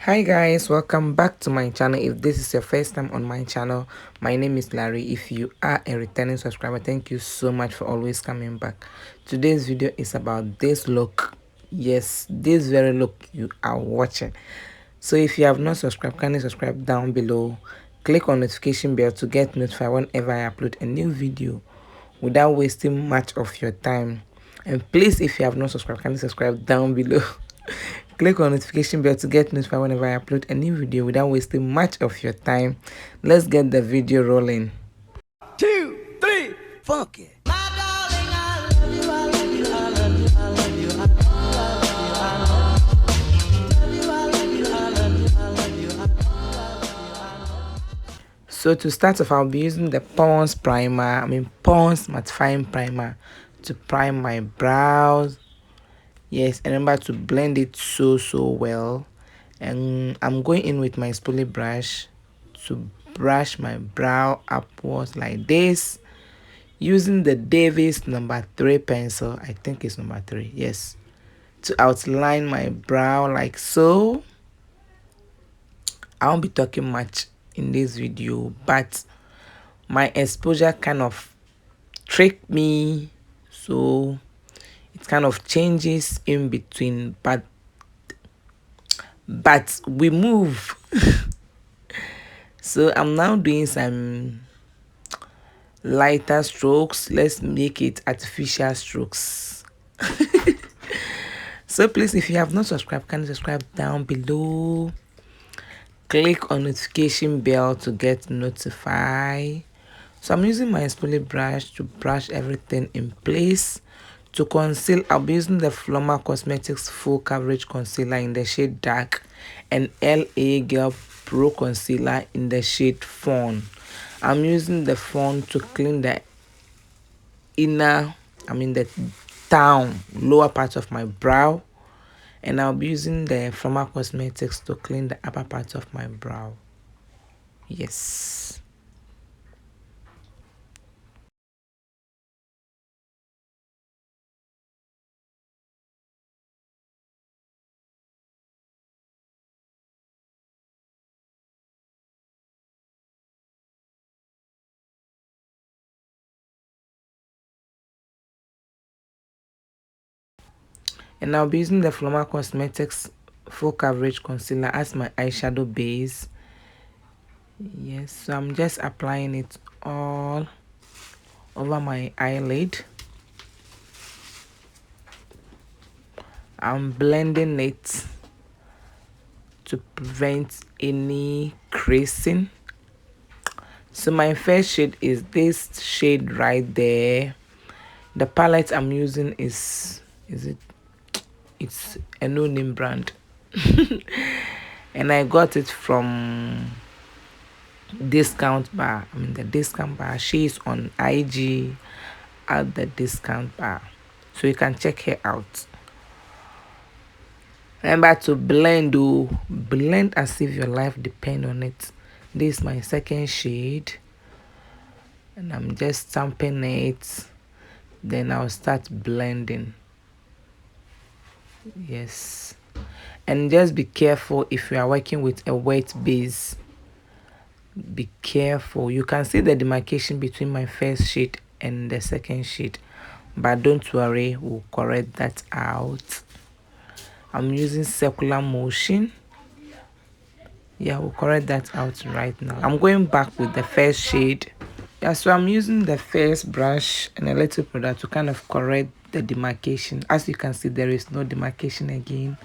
Hi guys, welcome back to my channel. If this is your first time on my channel, my name is Larry. If you are a returning subscriber, thank you so much for always coming back. Today's video is about this look. Yes, this very look you are watching. So if you have not subscribed, kindly subscribe down below. Click on notification bell to get notified whenever I upload a new video without wasting much of your time. And please, if you have not subscribed, kindly subscribe down below. Click on notification bell to get notified whenever I upload a new video without wasting much of your time. Let's get the video rolling. 2, 3, funky. So to start off, I'll be using the Pond's mattifying primer to prime my brows. Yes, and remember to blend it so well. And I'm going in with my spoolie brush to brush my brow upwards like this, using the Davis number 3 pencil. I think it's number 3, yes, to outline my brow like so. I won't be talking much in this video, but my exposure kind of tricked me, so it kind of changes in between, but we move. So I'm now doing some lighter strokes. Let's make it artificial strokes. So please, if you have not subscribed, can you subscribe down below? Click on notification bell to get notified. So I'm using my spoolie brush to brush everything in place. To conceal, I'll be using the Floma Cosmetics Full Coverage Concealer in the shade Dark and LA Girl Pro Concealer in the shade Fawn. I'm using the Fawn to clean the the lower part of my brow. And I'll be using the Floma Cosmetics to clean the upper part of my brow. Yes. And I'll be using the Floma Cosmetics Full Coverage Concealer as my eyeshadow base. Yes, so I'm just applying it all over my eyelid. I'm blending it to prevent any creasing. So my first shade is this shade right there. The palette I'm using it's a no-name brand. And I got it from discount bar. The discount bar. She's on IG at the discount bar, so you can check her out. Remember to blend, blend as if your life depends on it. This is my second shade, and I'm just stamping it, then I'll start blending. Yes, and just be careful if you are working with a wet base. Be careful. You can see the demarcation between my first shade and the second shade, but don't worry, we'll correct that out. I'm using circular motion. Yeah, we'll correct that out right now. I'm going back with the first shade. Yeah, so I'm using the first brush and a little product to kind of correct the demarcation. As you can see, there is no demarcation again.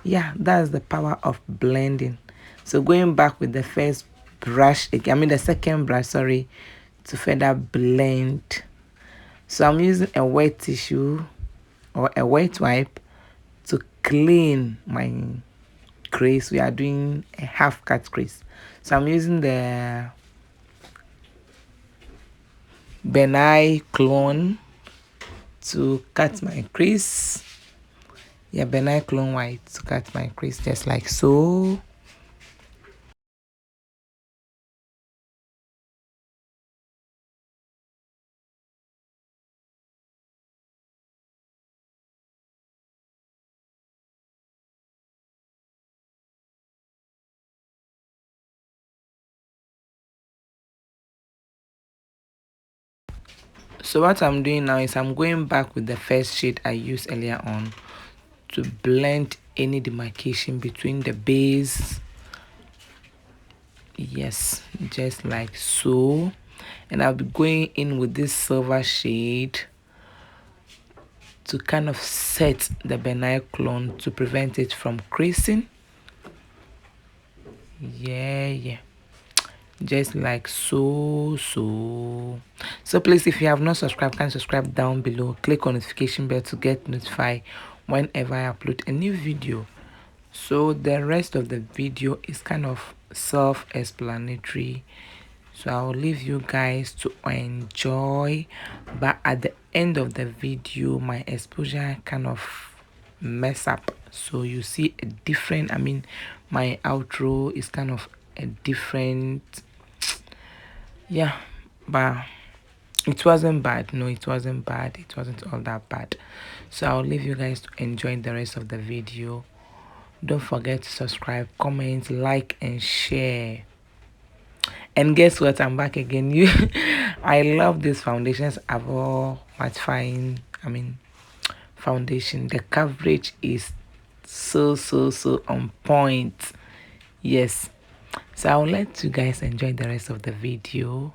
Yeah, that's the power of blending. So going back with the first brush again, the second brush, sorry, to further blend. So I'm using a wet tissue or a wet wipe to clean my crease. We are doing a half cut crease, so I'm using the Benai clone to cut my crease. Yeah, Benai clone white to cut my crease just like so. So what I'm doing now is I'm going back with the first shade I used earlier on to blend any demarcation between the base. Yes, just like so. And I'll be going in with this silver shade to kind of set the benign clone to prevent it from creasing. Yeah, just like so. So please, if you have not subscribed, can subscribe down below. Click on notification bell to get notified whenever I upload a new video. So the rest of the video is kind of self-explanatory, so I'll leave you guys to enjoy. But at the end of the video, my exposure kind of mess up, so you see a different, my outro is kind of a different, yeah, but it wasn't bad. No, it wasn't bad. It wasn't all that bad. So I'll leave you guys to enjoy the rest of the video. Don't forget to subscribe, comment, like, and share. And guess what? I'm back again. I love these foundations. I've all mattifying. Foundation. The coverage is so on point. Yes. So I'll let you guys enjoy the rest of the video.